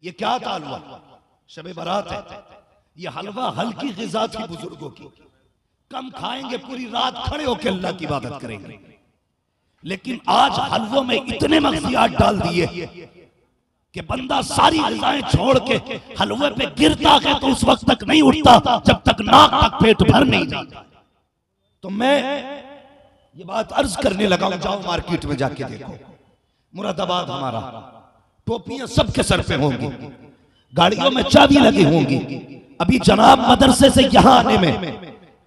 ये क्या ताल हुआ? शबे बारात है। ये हलवा हल्की ग़िज़ा थी बुजुर्गों की, कम खाएंगे, पूरी रात खड़े होकर अल्लाह की इबादत करेंगे। लेकिन आज हलवों में इतने मग़ज़ियात डाल दिए कि बंदा सारी ग़िज़ाएं छोड़ के हलवे पे गिरता है तो उस वक्त तक नहीं उठता जब तक नाक तक पेट भर नहीं जाता। तो मैं ये बात अर्ज करने लगा हूं, जाओ मार्केट में जाके देखो, मुरादाबाद हमारा, टोपियां सबके सर पे होंगी, गाड़ियों में चाबी लगी होंगी। अभी जनाब मदरसे से यहां आने में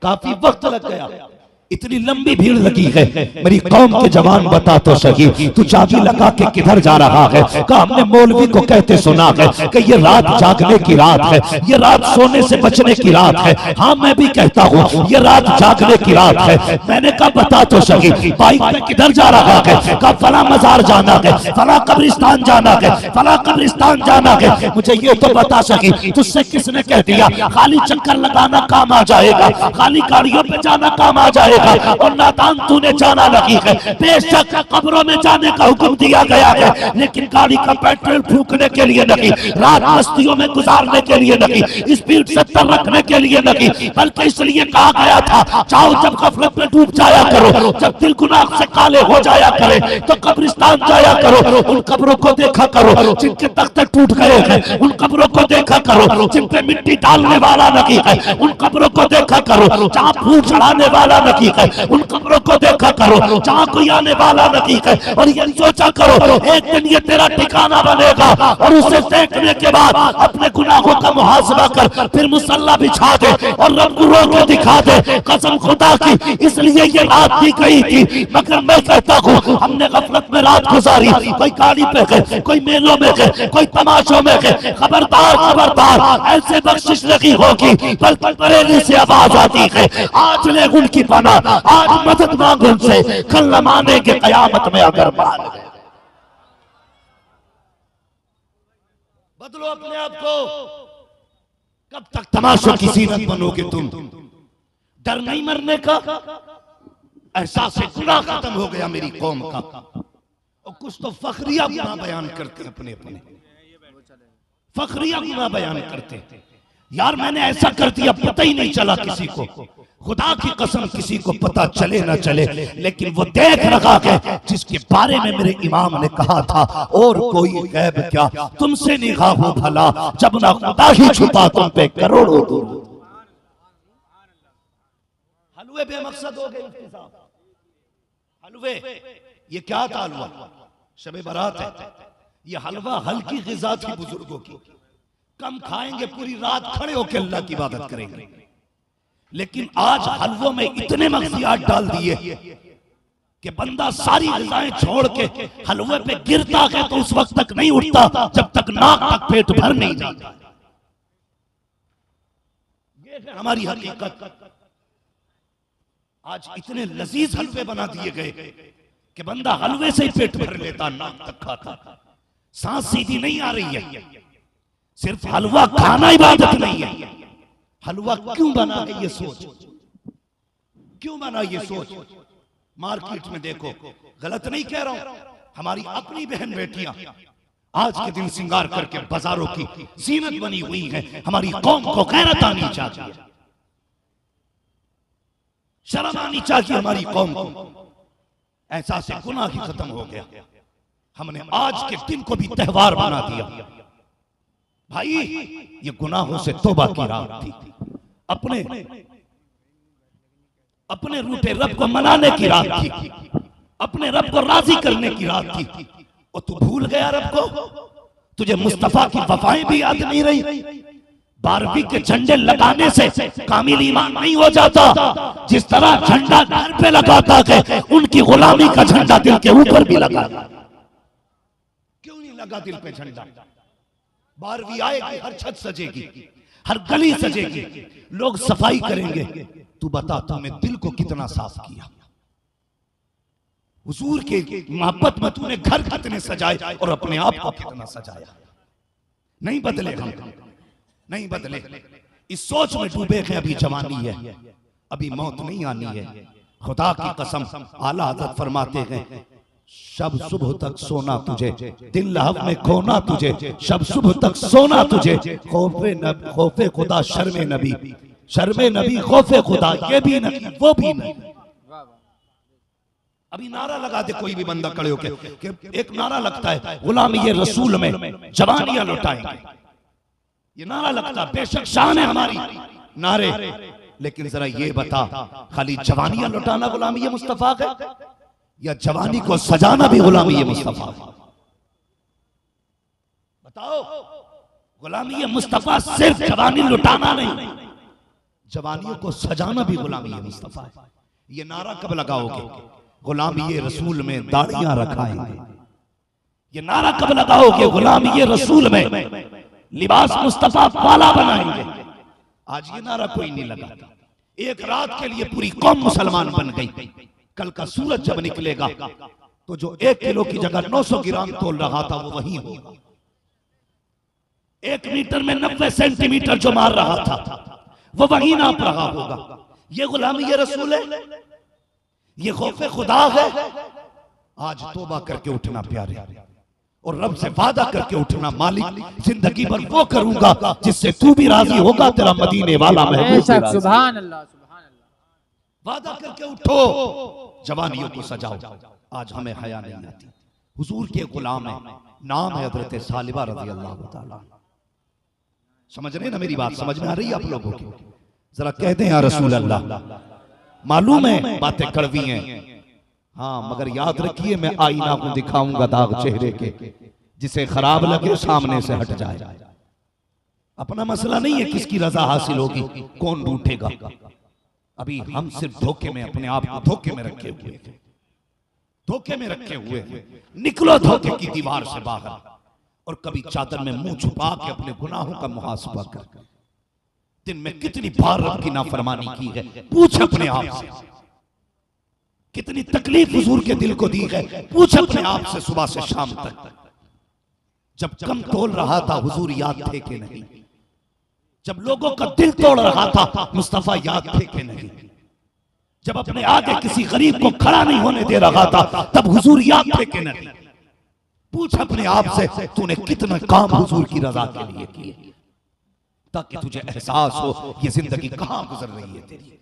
काफी वक्त लग गया, इतनी लंबी भीड़ लगी है। मेरी कौम के जवान बता तो सही, तू चाबी लगा के किधर जा रहा है? कहा हमने मौलवी को कहते सुना है कि ये रात जागने की रात है, ये रात सोने से बचने की रात है। हाँ मैं भी कहता हूँ ये रात जागने की रात है। मैंने कहा बता तो सही, बाइक पे किधर जा रहा है? कहा फला मजार जाना है, फला कब्रिस्तान जाना है, फला कब्रिस्तान जाना है। मुझे ये तो बता सकी तुझसे किसने कह दिया खाली चक्कर लगाना काम आ जाएगा, खाली गाड़ियों पे जाना काम आ जाएगा? और नादान तूने जाना नहीं है। बेशक कब्रों में जाने का हुक्म दिया गया है, लेकिन गाड़ी का पेट्रोल फूकने के लिए नहीं, रात मस्तियों में गुजारने के लिए नहीं, स्पीड 70 रखने के लिए नहीं, बल्कि इसलिए कहा गया था जाओ जब गफलत में डूब जाया करो, जब दिल गुनाह से काले हो जाया करे तो कब्रिस्तान जाया करो, उन कब्रों को देखा करो जिनके तख्ते टूट गए हैं, उन कब्रों को देखा करो जिन पे मिट्टी डालने वाला नहीं है, उन कब्रों को देखा करो जहाँ फूल चढ़ाने वाला नहीं है, उन कब्रों को देखा करो जहाँ कोई आने वाला नहीं है। और ये सोचा करो एक दिन ये तेरा ठिकाना बनेगा और उसे देखने के बाद अपने गुनाहों का मुहासबा कर फिर मुसल्ला बिछा दे और रब को रो के दिखा दे। कसम खुदा की इसलिए ये रात दी गई थी, मगर मैं कहता हूँ हमने गफलत में रात गुजारी, कोई गाड़ी पे गए, कोई मेलों में गए, कोई तमाशों में गए। खबरदार खबरदार, ऐसे बख्शिश नहीं होगी बल्कि बरेली से आवाज आती है आज ले उनकी पना, आज मदद मांग उनसे, कल न मानेंगे कयामत में अगर मान गए। बदलो अपने आप को, कब तक तमाशा की सीरत बनोगे तुम? डर नहीं मरने का, एहसास गुनाह खत्म हो गया मेरी कौम का। और कुछ तो फखरिया गुनाह बयान करते अपने अपने, फखरिया गुनाह बयान करते। यार मैंने ऐसा कर दिया पता ही नहीं चला किसी को, खुदा की कसम किसी को पता चले ना चले, लेकिन वो देख रहा है जिसके बारे में मेरे इमाम ने कहा था और कोई गैब क्या तुमसे निगाह हो भला, जब ना खुदा ही छुपा तुम पे करोड़ों दूर। हलवे बेमकसद हो गए हलवे। ये क्या ताल हुआ? शबे बारात है। ये हलवा हल्की ग़िज़ा थी बुजुर्गों की, कम खाएंगे, पूरी रात खड़े होकर अल्लाह की इबादत करेंगे। लेकिन आज हलवों में इतने मग़ज़ियात डाल दिए कि बंदा सारी ग़िज़ाएं छोड़ के हलवे पे गिरता है तो उस वक्त तक नहीं उठता जब तक नाक तक पेट भर नहीं जाता। ये है हमारी हकीकत। आज इतने लजीज हलवे बना दिए गए कि बंदा हलवे से ही पेट भर लेता, नाक तक खाता। सांस सीधी नहीं आ रही है। सिर्फ हलवा खाना इबादत नहीं है। हलवा क्यों बना है ये सोच, क्यों बना ये सोच? मार्केट में देखो, गलत नहीं कह रहा हूं, हमारी अपनी बहन बेटियां आज के दिन श्रृंगार करके बाजारों की जीनत बनी हुई है। हमारी कौम को गैरत आनी चाहिए, शर्म आनी चाहिए हमारी कौम को। एहसास गुनाह ही खत्म हो गया। हमने आज के दिन को भी त्योहार बना दिया। भाई ये गुनाहों से तौबा की रात थी, अपने रूठे रब को मनाने की रात थी, अपने रब को राजी करने की रात थी। और तू भूल गया रब को? तुझे मुस्तफा की वफाएं भी याद नहीं रही? 12वीं के झंडे लगाने से कामिल ईमान नहीं हो जाता। जिस तरह झंडा घर पे लगाता है, उनकी गुलामी का झंडा दिल के ऊपर भी लगा। क्यों नहीं लगा दिल पे झंडा? 12वीं आएगी, हर छत सजेगी, हर गली सजेगी, लोग सफाई करेंगे। तू बता तूने दिल को कितना साफ किया? हुजूर के मोहब्बत में तूने घर कितने सजाए और अपने आप को कितना सजाया? नहीं बदले हम, नहीं बदले। इस सोच में डूबे हैं। अभी जवानी है, अभी मौत नहीं आनी है। खुदा की कसम आला हज़रत फरमाते हैं शब सुबह तक सोना तुझे, दिन लहब में खोना तुझे, शब सुबह तक सोना तुझे, खौफे खुदा शर्मे नबी, शर्मे नबी खौफे खुदा, ये भी नहीं वो भी नहीं। अभी नारा लगा दे कोई भी बंदा खड़े होके कि एक नारा लगता है गुलामी ये रसूल में जवानियां लौटाएंगे, ये नारा लगता, बेशक शान है हमारी नारे, लेकिन जरा ये बता खाली जवानियां लौटाना गुलामी ये मुस्तफा है या जवानी को सजाना भी गुलामी ये मुस्तफा है? बताओ। गुलामी ये मुस्तफा सिर्फ जवानी लुटाना नहीं, जवानियों को सजाना भी गुलामी ये मुस्तफा है। ये नारा कब लगाओगे? गुलामी ये रसूल में दाढ़ियां रखाएंगे। ये नारा कब लगाओगे? गुलामी ये रसूल में लिबास मुस्तफा वाला बनाएंगे। आज ये नारा कोई नहीं लगाता। एक रात के लिए पूरी कौम मुसलमान बन गई। कल का सूरज जब निकलेगा तो जो 1 किलो की जगह 900 ग्राम तोल रहा था वो वही होगा। 1 मीटर में 90 सेंटीमीटर जो मार रहा था वो वही नाप रहा होगा। ये गुलामी ये रसूल है, ये खौफे खुदा है। आज तौबा करके उठना प्यारे, और रब से वादा करके उठना, मालिक जिंदगी भर वो करूंगा जिससे तू भी राजी होगा, तेरा मदीने वाला महबूब। सुभान अल्लाह, सुभान अल्लाह। वादा करके उठो, जवानियों को सजाओ। आज हमें हया नहीं आती। हुजूर के गुलाम है, नाम है हजरत सालिबा रज़ी अल्लाह ताला। समझ रहे ना मेरी बात? समझ में आ रही है आप लोगों की? जरा कह दें या रसूल अल्लाह। मालूम है बातें कड़वी हैं, हाँ, मगर याद रखिए मैं आईना को दिखाऊंगा दाग चेहरे के, जिसे खराब लगे सामने से हट जाए। अपना मसला नहीं है किसकी रजा हासिल होगी, कौन रूठेगा। अभी हम सिर्फ धोखे में, अपने आप को धोखे में रखे हुए, धोखे में रखे हुए। निकलो धोखे की दीवार से बाहर, और कभी चादर में मुंह छुपा के अपने गुनाहों का मुहासबा कर। दिन में कितनी बार रब की नाफरमानी की है, पूछ अपने आप से। कितनी तकलीफ हुजूर के दिल को दी है, पूछ अपने आप से सुबह से शाम तक। जब कम तोल रहा था हुजूर याद थे कि नहीं? जब लोगों का दिल तोड़ रहा था मुस्तफा याद थे कि नहीं? जब अपने आगे किसी गरीब को खड़ा नहीं होने दे रहा था तब हुजूर याद थे कि नहीं? पूछ अपने आप से तूने कितना काम हुजूर की रजा के लिए किए, ताकि तुझे एहसास हो ये जिंदगी कहां गुजर रही है तेरी।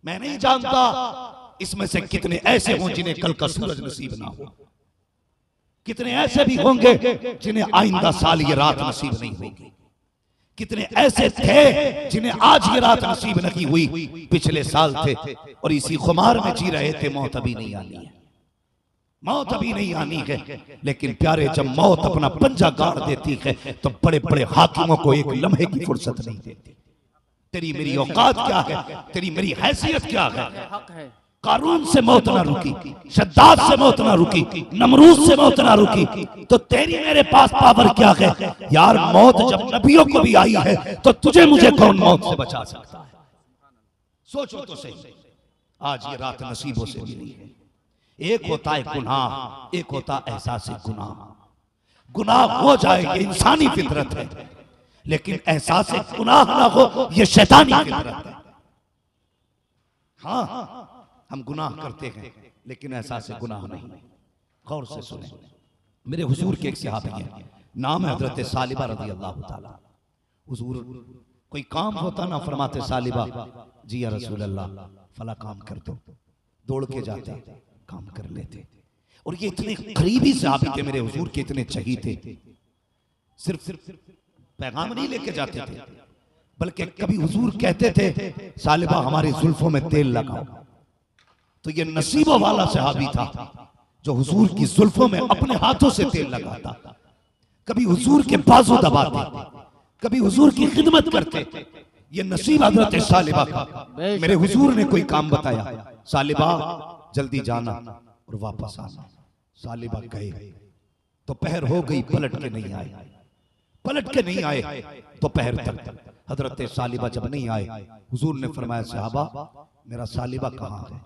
मैं नहीं जानता इसमें से कितने ऐसे हों जिन्हें कल का सूरज नसीब ना हो, कितने ऐसे भी होंगे जिन्हें आइंदा साल ये रात नसीब नहीं होगी, कितने ऐसे थे जिन्हें आज ये रात नसीब नहीं हुई, पिछले साल थे और इसी खुमार में जी रहे थे। मौत अभी नहीं आनी है, मौत अभी नहीं आनी है। लेकिन प्यारे जब मौत अपना पंजा गाड़ देती है तो बड़े बड़े हाकिमों को एक लम्हे की फुर्सत नहीं देती। तेरी मेरी औकात क्या है, तेरी मेरी हैसियत क्या है? कारून से मौत ना रुकी, शद्दाद से मौत ना रुकी, नमरूद से मौत ना रुकी, तो तेरी मेरे पास पावर क्या है यार? मौत जब नबियों को भी आई है तो तुझे मुझे कौन मौत से बचा सकता है? सोचो तो सही। आज ये रात नसीबों से मिली है। एक होता है गुनाह, एक होता एहसास गुनाह। गुनाह हो जाए ये इंसानी फितरत है, लेकिन एहसास गुनाह ना हो ये शैतानी फितरत है। हाँ, हम गुनाह करते हैं लेकिन एहसास गुनाह नहीं। गौर से सुने, मेरे हुजूर के एक सहाबी हैं, नाम है हजरत सालिबा रज़ी अल्लाह ताला। हुजूर कोई काम होता ना, फरमाते सालिबा जी या रसूल अल्लाह फला काम कर दो, दौड़ के जाते काम कर लेते। और ये इतने करीबी सहाबी थे मेरे हुजूर के, इतने चहीते। सिर्फ पैगाम नहीं लेके जाते थे, बल्कि कभी हुजूर कहते थे सालिबा हमारी जुल्फों में तेल लगाओ, तो ये नसीबों वाला सहाबी था जो हुजूर की जुल्फों में अपने हाथों से तेल लगाता। कभी हुजूर के बाजू दबाते, कभी हुजूर की खिदमत करते। ये नसीब हजरत सालिबा का। मेरे हुजूर ने कोई काम बताया, सालिबा जल्दी जाना और वापस आना। सालिबा गए, दोपहर हो गई, पलट के नहीं आए, पलट के नहीं आए दोपहर तक। हजरत सालिबा जब नहीं आए, हुजूर ने फरमाया सहाबा मेरा सालिबा कहाँ है?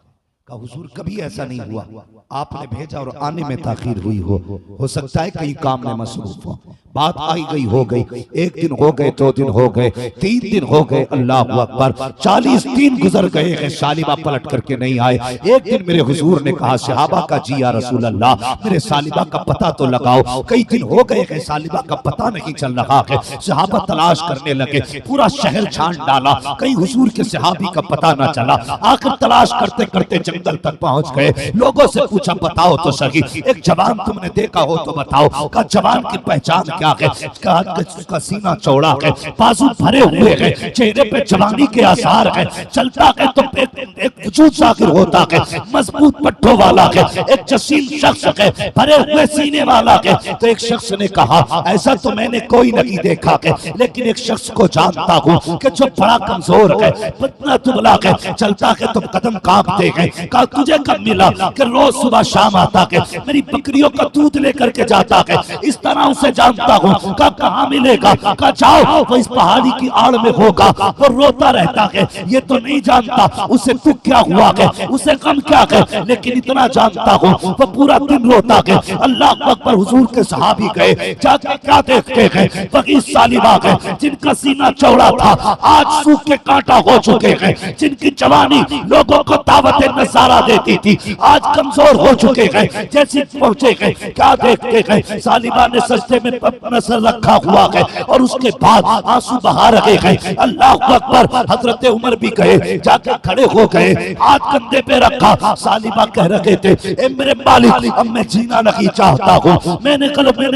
का हुजूर कभी ऐसा नहीं हुआ, आपने भेजा और आने में ताखीर हुई हो सकता है कहीं काम में मसरूफ हो, बात आई गई हो गई, एक दिन हो गए, 2 दिन हो गए, 3 दिन हो गए, अल्लाह अकबर, 40 दिन गुजर गए हैं, सालिबा पलट करके नहीं आए। एक दिन मेरे हुजूर ने कहा सहाबा का, जी या रसूल अल्लाह, मेरे सालिबा का पता तो लगाओ, कई दिन हो गए हैं सालिबा का पता नहीं चल रहा है। सहाबा तलाश करने लगे, पूरा शहर छान डाला, कहीं हुजूर के सहाबी का पता ना चला। आखिर तलाश करते करते जंगल तक पहुंच गए, लोगों से पूछा बताओ तो सही, एक जवान तुमने देखा हो तो बताओ। का जवान की पहचान क्या है? कहा उसका सीना चौड़ा है, बाजू भरे हुए हैं, चेहरे पे जवानी के आसार है, चलता है तो एक वजूद जाहिर होता है, मजबूत पट्टों वाला है, एक जसीम शख्स है, भरे हुए सीने वाला है। तो एक शख्स ने कहा ऐसा तो मैंने कोई नहीं देखा है, लेकिन एक शख्स को जानता हूँ कि जो बड़ा कमजोर है, पतला दुबला है, चलता है तो कदम कांपते हैं। कहा तुझे कब मिला? कि रोज सुबह शाम आता है, मेरी बकरियों का दूध लेकर के जाता है, इस तरह उसे जानता हूँ। कहा कहाँ मिलेगा? कहा जाओ वो इस पहाड़ी की आड़ में होगा, वो रोता रहता है, ये तो नहीं जानता उसे दुख क्या हुआ है, उसे गम क्या है, लेकिन इतना जानता हूँ वो पूरा दिन रोता है। अल्लाह अकबर, हुजूर के सहाबी गए, जाके क्या देखते हैं? बगी सालिबा है, जिनका सीना चौड़ा था आज सूख के कांटा हो चुके हैं, जिनकी जवानी लोगों को दावत नजारा देती थी आज कमजोर हो चुके हैं, जैसे पहुंचे हैं। क्या देखते हैं? सालिबा ने सजदे में नसर रखा हुआ है और उसके बाद आंसू बहा रहे हैं। अल्लाह अकबर, हजरत उमर भी गए, जाकर खड़े हो गए, हाथ कंधे पे रखा। सालिबा कह रहे थे ए मेरे मालिक, अब मैं जीना नहीं चाहता हूँ, मैंने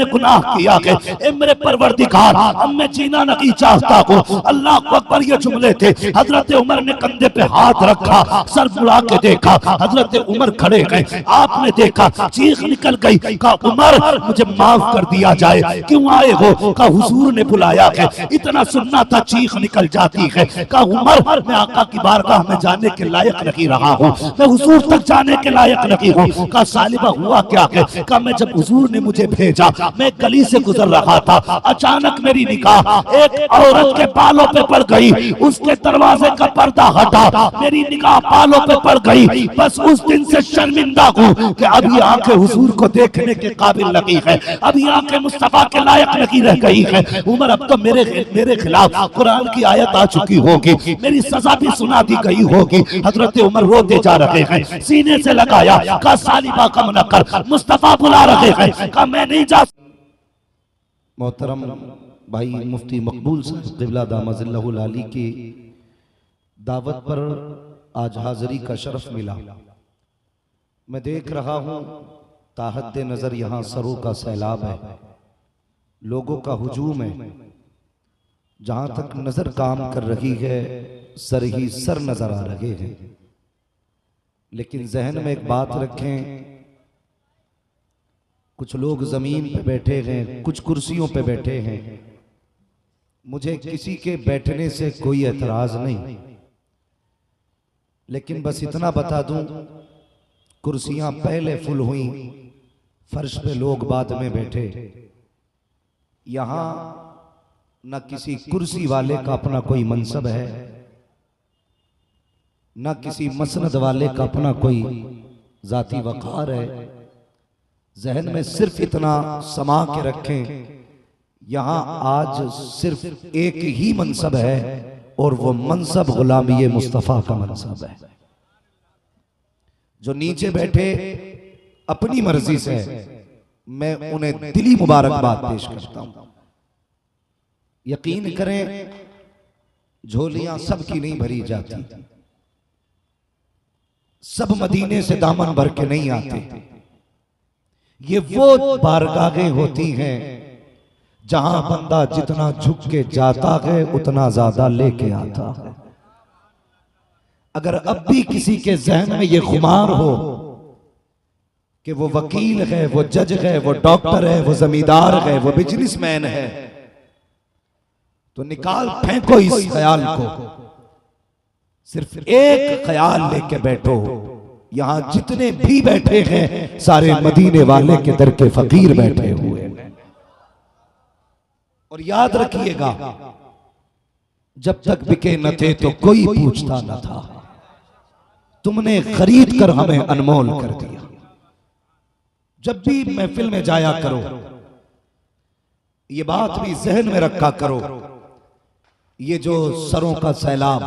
गुनाह किया है, ए मेरे परवरदिगार अब मैं जीना नहीं चाहता हूँ। अल्लाह अकबर, ये जुमले थे। हजरत उमर ने कंधे पे हाथ रखा, सर बुला के देखा, हजरत उमर खड़े गए, आपने देखा चीख निकल गई। कहा उमर मुझे माफ कर दिया जाए, क्यों आए हो? कहा हुजूर ने बुलाया है, इतना सुनना था चीख निकल जाती है। कहा उमर मैं आका की बारगाह में जाने के लायक नहीं रहा हूँ, मैं हुजूर तक जाने के लायक नहीं हूँ। कहा सालिबा हुआ क्या है? कहा मैं जब हुजूर ने मुझे भेजा, मैं गली से गुजर रहा था, अचानक मेरी निगाह एक औरत के बालों पे पड़ गई, उसके दरवाजे का पर्दा हटा, मेरी निगाह बालों पे पड़ गई। बस उस दिन से शर्मिंदा हूँ कि अभी आंखें हुजूर को देखने के काबिल नहीं है, अभी आंखें मुस्तफा के लायक नहीं रह गई है। उमर अब तो मेरे खिलाफ कुरान की आयत आ चुकी होगी, मेरी सजा भी सुना दी गई होगी। हजरत उमर रोते जा रहे हैं, सीने से लगाया, कहा सालिबा कम न कर, मुस्तफा बुला रहे हैं। कहा मैं नहीं जा। मोहतरम भाई मुफ्ती मकबूल साहब क़िबला दामजिल्लहुल आली की दावत पर आज हाजिरी का शरफ मिला। मैं देख रहा हूं ताहत नजर यहां सरों का सैलाब है, लोगों का हुजूम है, जहां तक नजर काम कर रही है सर ही सर नजर आ रहे हैं। लेकिन जहन में एक बात रखें, कुछ लोग जमीन पे बैठे हैं, कुछ कुर्सियों पे बैठे हैं। मुझे किसी के बैठने से कोई एतराज नहीं, लेकिन बस इतना बता दूं, कुर्सियां पहले फुल हुई, फर्श पे लोग बाद में बैठे। यहां न किसी कुर्सी वाले का अपना कोई मनसब है, न किसी मसनद वाले का अपना कोई जाती वकार है। जहन में सिर्फ इतना समा के रखें, यहां आज सिर्फ एक ही मनसब है और वो मनसब गुलामी मुस्तफा का मनसब है। जो नीचे बैठे अपनी मर्जी से, मैं उन्हें दिली मुबारकबाद पेश करता हूं। यकीन करें झोलियां सबकी नहीं भरी जाती, सब मदीने से दामन भर के नहीं आते। ये वो बारगाहें होती हैं जहां बंदा जितना झुक के जाता है उतना ज्यादा लेके आता है। अगर अब भी किसी के जहन में ये खुमार हो कि वो वकील है, वो जज है, वो डॉक्टर है, वो जमींदार है, वो बिजनेसमैन है, तो निकाल फेंको इस ख्याल को। सिर्फ एक ख्याल लेके बैठो, यहां जितने भी बैठे हैं सारे मदीने वाले के दर के फकीर बैठे हुए हैं। और याद रखिएगा, जब तक बिके न थे तो कोई पूछता न था, तुमने खरीद कर हमें अनमोल कर दिया। जब भी महफिल में जाया करो ये बात भी जहन में रखा करो, ये जो सरों का सैलाब,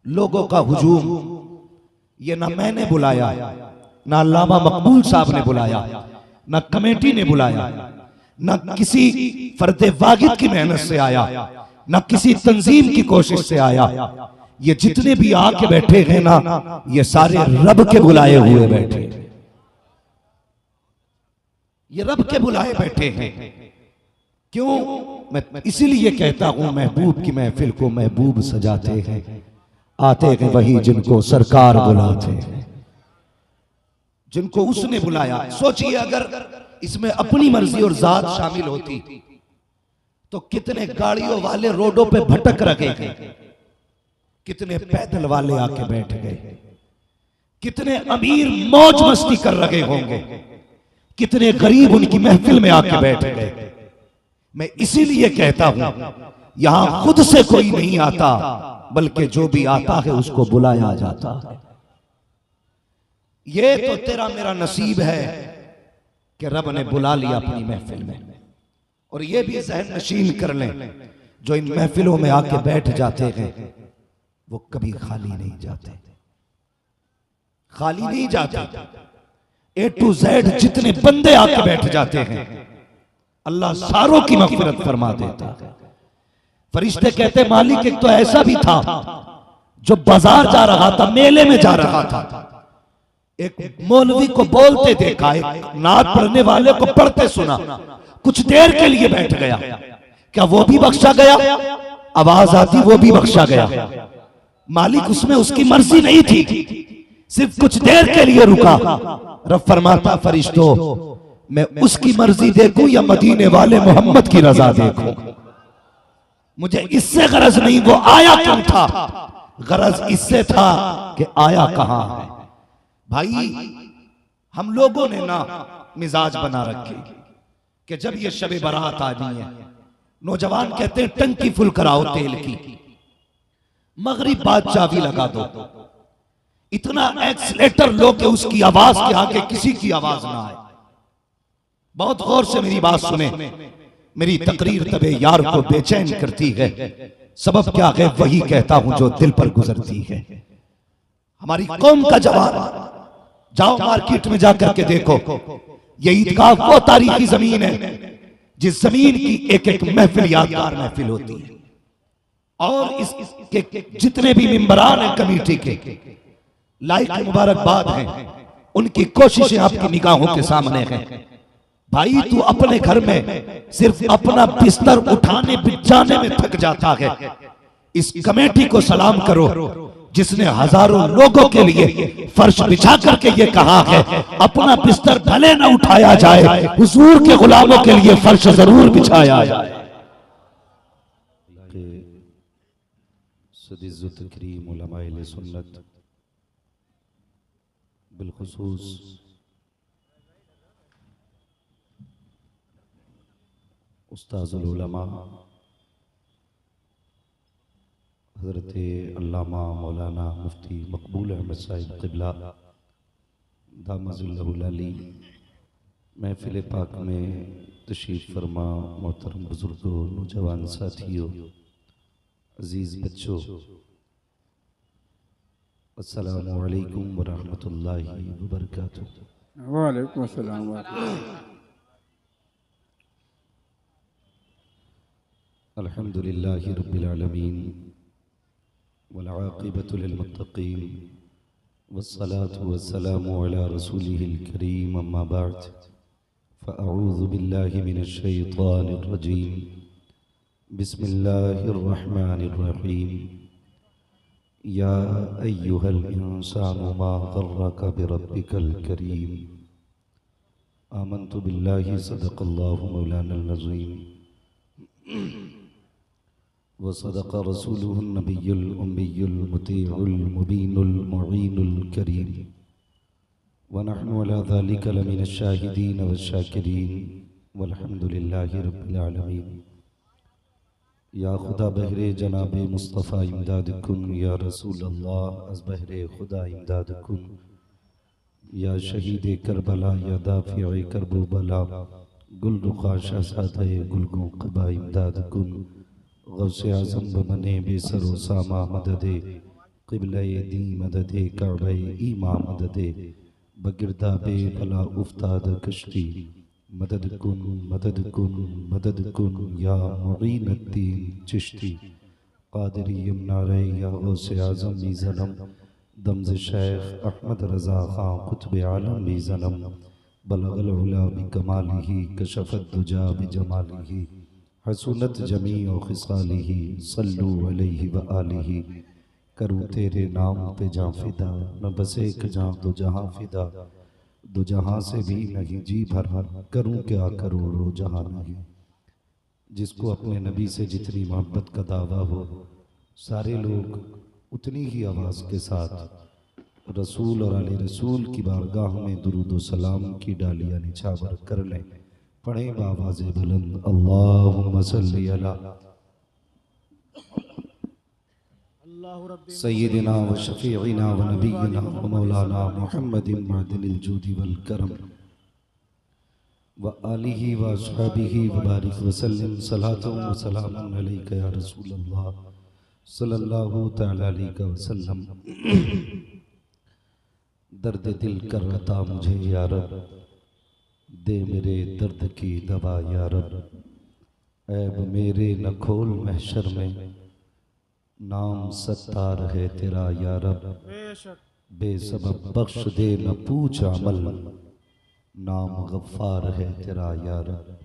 लोगों का हुजूम, ये ना मैंने बुलाया, ना अल्लामा मकबूल साहब ने बुलाया, ना कमेटी ने बुलाया, ना किसी फर्दे वागिद की मेहनत से आया, ना किसी तंजीम की कोशिश से आया। ये जितने भी आके बैठे हैं ना, ये सारे रब के बुलाए हुए बैठे, ये रब के बुलाए बैठे हैं। क्यों? मैं इसीलिए कहता हूं महबूब की महफिल को महबूब सजाते हैं, आते हैं वही जिनको सरकार बुलाते हैं, जिनको उसने बुलाया। सोचिए अगर इसमें अपनी मर्जी और जात शामिल होती तो कितने गाड़ियों वाले रोडों पे भटक रहे हैं, कितने पैदल वाले आके बैठ गए, कितने अमीर मौज मस्ती कर रहे होंगे, कितने गरीब उनकी महफिल में आके बैठ गए। मैं इसीलिए कहता हूं यहां खुद से कोई नहीं आता, बल्कि जो भी आता है उसको बुलाया जाता है। ये तो तेरा मेरा नसीब है कि रब ने बुला लिया अपनी महफिल में। और ये भी ज़हन नशीन कर लें, जो इन महफिलों में आके बैठ जाते हैं वो कभी खाली नहीं जाते, खाली नहीं जाते। ए टू जेड जितने बंदे आके बैठ जाते हैं अल्लाह सारों की मग़फ़िरत फरमा देता है। फरिश्ते कहते मालिक एक तो ऐसा भी था जो बाजार जा रहा था, मेले में जा रहा था, एक मौलवी को बोलते देखा, एक नात पढ़ने वाले को पढ़ते सुना, कुछ देर के लिए बैठ गया। क्या वो भी बख्शा गया? आवाज आती वो भी बख्शा गया। मालिक उसमें उसकी मर्जी नहीं थी, सिर्फ कुछ देर के लिए रुका। रब फरमाता फरिश्तों मैं उसकी मर्जी देखूं या मदीने वाले मोहम्मद की रजा देखूं, मुझे इससे गरज नहीं वो आया क्यों था, गरज इससे था कि आया कहां है। भाई हम लोगों ने ना मिजाज बना रखे कि जब ये शबे बारात आनी है, नौजवान कहते हैं टंकी फुल कराओ तेल की, मगरिब बाद चाबी लगा दो, इतना एक्सीलेटर लो कि उसकी आवाज के आगे किसी की आवाज ना आए। बहुत गौर से मेरी बात सुने, मेरी तकरीर तबे यार को बेचैन करती है, सबब क्या है वही कहता हूं जो दिल पर गुजरती है। हमारी कौम का जवान, जाओ मार्केट में जाकर के देखो, ये ईदगाह वो तारीखी जमीन है जिस जमीन की एक एक महफिल यादगार महफिल होती है। और इसके जितने भी मेंबरान हैं कमेटी के, लाइक मुबारकबाद हैं, उनकी कोशिशें आपकी निगाहों के सामने हैं। भाई तू अपने घर में सिर्फ अपना बिस्तर उठाने बिछाने में थक जाता है, इस कमेटी को सलाम करो जिसने हजारों लोगों के लिए फर्श बिछा करके ये कहा है अपना बिस्तर भले न उठाया जाए, हुजूर के गुलामों के लिए फर्श जरूर बिछाया जाए। सुन्नत बिलखुसूस उस्ताज़ुल उलमा हज़रत अल्लामा मौलाना मुफ्ती मकबूल अहमद साहिब क़िबला दामजुल्लहुल अली महफ़िल पाक में तशरीफ़ फरमा मोहतरम बुज़ुर्गों, नौजवान साथियों, अज़ीज़ बच्चों, अस्सलामु अलैकुम व रहमतुल्लाहि व बरकातुहू। वालेकुम अस्सलाम। अल्हम्दुलिल्लाहि रब्बिल आलमीन वल आक़िबतु लिल मुत्तक़ीन वस्सलातु वस्सलामु अला रसूलिहिल करीम, अम्मा बअद, फ़अऊज़ु बिल्लाहि मिनश शैतानिर रजीम, बिस्मिल्लाहिर रहमानिर रहीम। या अय्युहल इंसानु मा गर्रका बिरब्बिकल करीम, आमन्तु बिल्लाहि सदक़ल्लाहु मौलानल अज़ीम व सदक़ रसूलुहुन नबियुल उम्मियुल मुतीउल मुबीनुल मुईनुल करीम व नहनु अला ज़ालिका लमिनश शाहिदीन वश शाकिरीन वल्हम्दुलिल्लाहि रब्बिल आलमीन। या खुदा बहरे जनाब मुस्तफ़ा इमदाद कुन, या रसूल अल्लाह अज़ बहरे खुदा इमदाद कुन, या शहीद करबला, या दाफ़िए करबो बला, गुल रुखा शहज़ादे गुलगों क़बा इमदाद कुन, गौसे आज़म बने बेसरो सामा मददे, क़िबले दी मददे काबे ईमा मददे, बगिरदा बे भला उफ्ताद कश्ती, मदद कुन मदद कुन मदद कुन, या मुईनुद्दीन चिश्ती, क़ादिरी यमनारे, या गौसे आज़म भी ज़नम, दम्ज़ शेख अहमद रज़ा ख़ां क़ुत्ब आलम भी ज़नम, बलगल उला बिकमालिही, कशफ़त दुजा बिजमालिही, हसूनत जमीअ ख़िसालिही, सल्लु अलैहि व आलिही। करूँ तेरे नाम पे जां फ़िदा, न बस एक जां दो जहां फ़िदा, दो जहां से भी नहीं जी भरा, करूँ क्या करोड़ों जहां नहीं। जिसको अपने नबी से जितनी मोहब्बत का दावा हो, सारे लोग उतनी ही आवाज़ के साथ रसूल और आले रसूल की बारगाह में दुरूद व सलाम की डालियाँ निछावर कर लें। पढ़ें बावाज़ बुलंद अल्लाहुम्मा सल्ली अला सय्यिदिना व शफ़ीइना व नबीना व मौलाना मुहम्मदिन मअदिनिल जूदि वल करम व आलिहि व अस्हाबिहि व बारिक व सल्लिम सलातुन व सलामुन अलैका या रसूल अल्लाह सल्लल्लाहु तआला अलैहि व सल्लम। दर्द दिल कर रता मुझे या रब, दे मेरे दर्द की दवा या रब, ऐब मेरे न खोल महशर में, नाम सत्तार है तेरा या रब, बेसबब बख्श दे न पूछ अमल, नाम गफ्फार है तेरा या रब।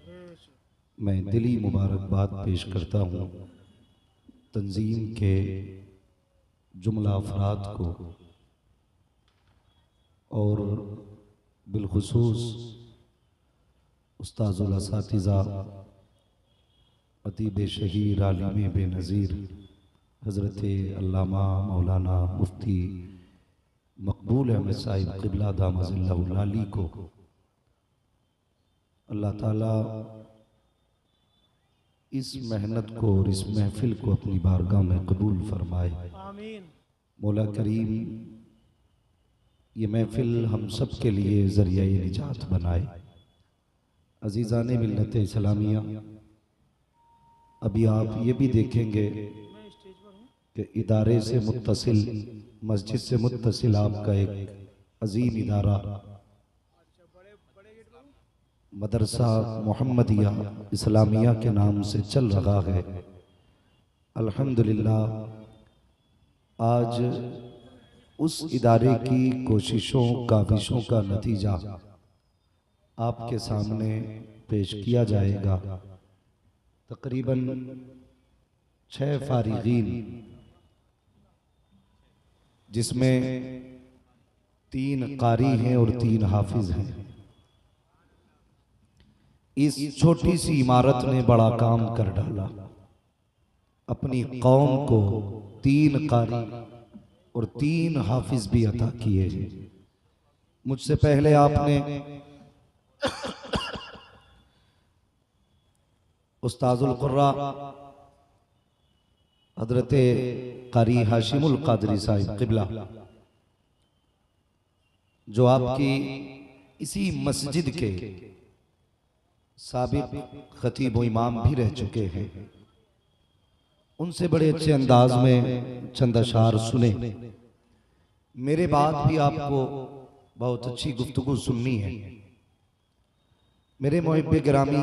मैं दिली मुबारकबाद पेश करता हूँ तंजीम के जुमला अफराद को और बिलखुसूस उस्ताज़ुल असातिज़ा अतीब शहीर आलिम बेनज़ीर हज़रत अल्लामा मौलाना मुफ्ती मकबूल अहमद साहिब क़िबला दामज़िल्लहुल आली को अल्लाह ताला इस मेहनत को और इस महफिल को अपनी बारगाह में कबूल फरमाए। आमीन। मौला करीम ये महफिल हम सब के लिए ज़रिया निजात बनाए। अज़ीज़ाने मिल्लत इस्लामिया, अभी आप ये भी देखेंगे कि इदारे से मुत्तसिल, मस्जिद से मुत्तसिल आपका एक अजीम इदारा मदरसा मोहम्मदिया इस्लामिया के नाम से चल रहा है। अल्हम्दुलिल्लाह आज उस इदारे की कोशिशों काविशों का नतीजा आपके सामने पेश किया जाएगा। तकरीबन 6 फारिगीन, जिसमें 3 कारी हैं और 3 हाफिज हैं। इस छोटी सी इमारत ने बड़ा काम कर डाला। अपनी कौम को 3 कारी और 3 हाफिज भी अता किए। मुझसे पहले आपने उस्ताजुल कुर्रा हजरत कारी हाशिमुल कादरी साहिब क़िबला, जो आपकी इसी मस्जिद के साबिक खतीब व इमाम भी रह चुके हैं, उनसे बड़े अच्छे अंदाज में चंद अशार सुने। मेरे बाद भी आपको बहुत अच्छी गुफ्तगू सुननी है। मेरे मुहिब्बे गिरामी